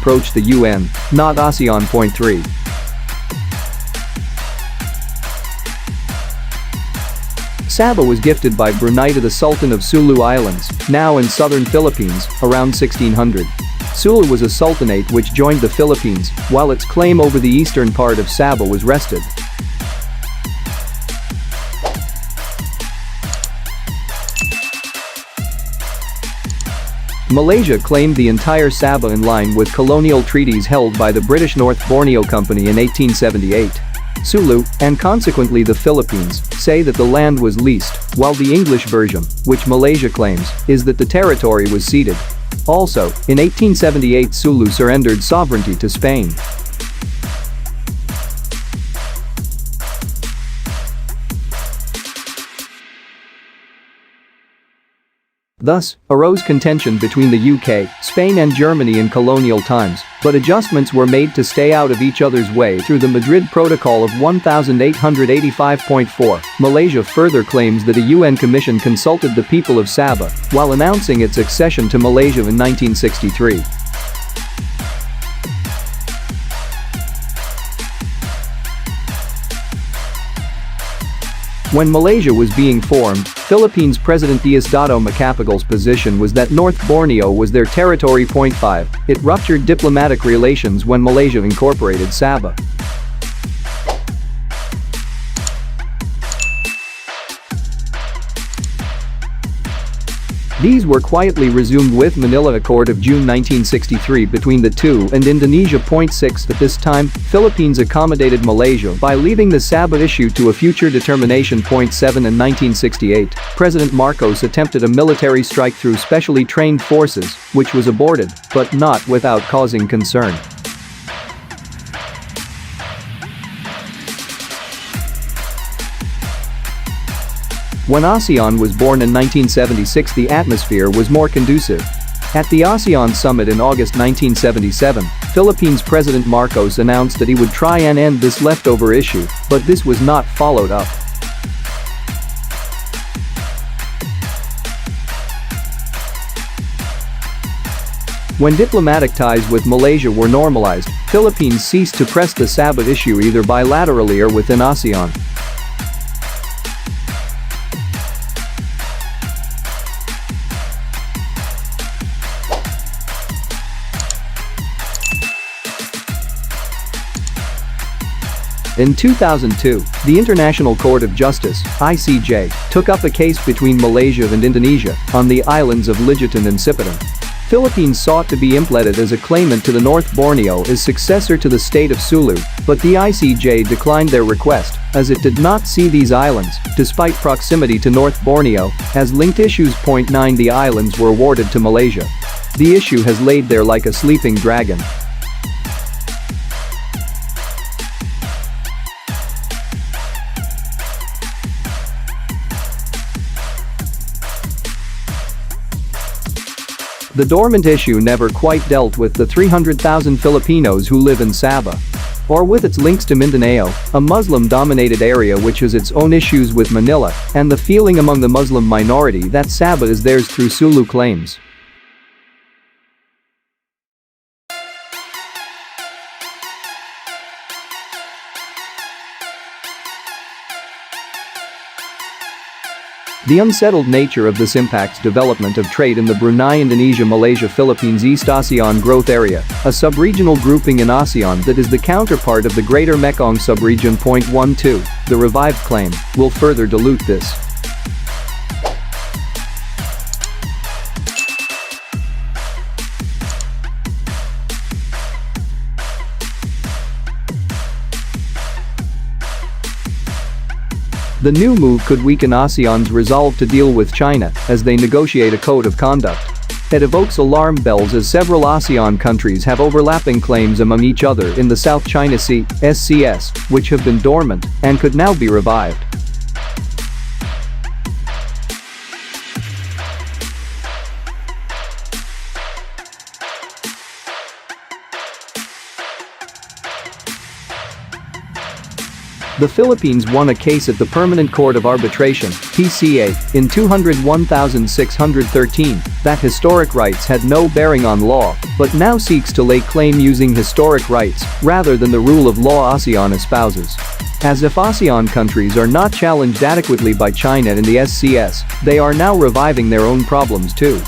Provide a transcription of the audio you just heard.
approached the UN, not ASEAN. Point 3. Sabah was gifted by Brunei to the Sultan of Sulu Islands, now in southern Philippines, around 1600. Sulu was a sultanate which joined the Philippines, while its claim over the eastern part of Sabah was wrested. Malaysia claimed the entire Sabah in line with colonial treaties held by the British North Borneo Company in 1878. Sulu, and consequently the Philippines, say that the land was leased, while the English version, which Malaysia claims, is that the territory was ceded. Also, in 1878 Sulu surrendered sovereignty to Spain. Thus, arose contention between the UK, Spain and Germany in colonial times, but adjustments were made to stay out of each other's way through the Madrid Protocol of 1885.4. Malaysia further claims that a UN commission consulted the people of Sabah while announcing its accession to Malaysia in 1963. When Malaysia was being formed, Philippines President Teodoro Locsin's position was that North Borneo was their territory. Point 5. It ruptured diplomatic relations when Malaysia incorporated Sabah. These were quietly resumed with Manila Accord of June 1963 between the two and Indonesia. Point 6. At this time, Philippines accommodated Malaysia by leaving the Sabah issue to a future determination. Point 7. In 1968, President Marcos attempted a military strike through specially trained forces, which was aborted, but not without causing concern. When ASEAN was born in 1976, the atmosphere was more conducive. At the ASEAN summit in August 1977, Philippines President Marcos announced that he would try and end this leftover issue, but this was not followed up. When diplomatic ties with Malaysia were normalized, Philippines ceased to press the Sabah issue either bilaterally or within ASEAN. In 2002, the International Court of Justice (ICJ) took up a case between Malaysia and Indonesia on the islands of Ligitan and Sipitan. Philippines sought to be implemented as a claimant to the North Borneo as successor to the state of Sulu, but the ICJ declined their request as it did not see these islands, despite proximity to North Borneo, as linked issues. Point 9. The islands were awarded to Malaysia. The issue has laid there like a sleeping dragon. The dormant issue never quite dealt with the 300,000 Filipinos who live in Sabah, or with its links to Mindanao, a Muslim-dominated area which has its own issues with Manila, and the feeling among the Muslim minority that Sabah is theirs through Sulu claims. The unsettled nature of this impacts development of trade in the Brunei Indonesia-Malaysia-Philippines East ASEAN Growth Area, a sub-regional grouping in ASEAN that is the counterpart of the Greater Mekong Sub-region. Point 12. The revived claim will further dilute this. The new move could weaken ASEAN's resolve to deal with China as they negotiate a code of conduct. It evokes alarm bells as several ASEAN countries have overlapping claims among each other in the South China Sea (SCS), which have been dormant and could now be revived. The Philippines won a case at the Permanent Court of Arbitration (PCA) in 201,613 that historic rights had no bearing on law, but now seeks to lay claim using historic rights rather than the rule of law Asean espouses. As if Asean countries are not challenged adequately by China and the SCS, they are now reviving their own problems too.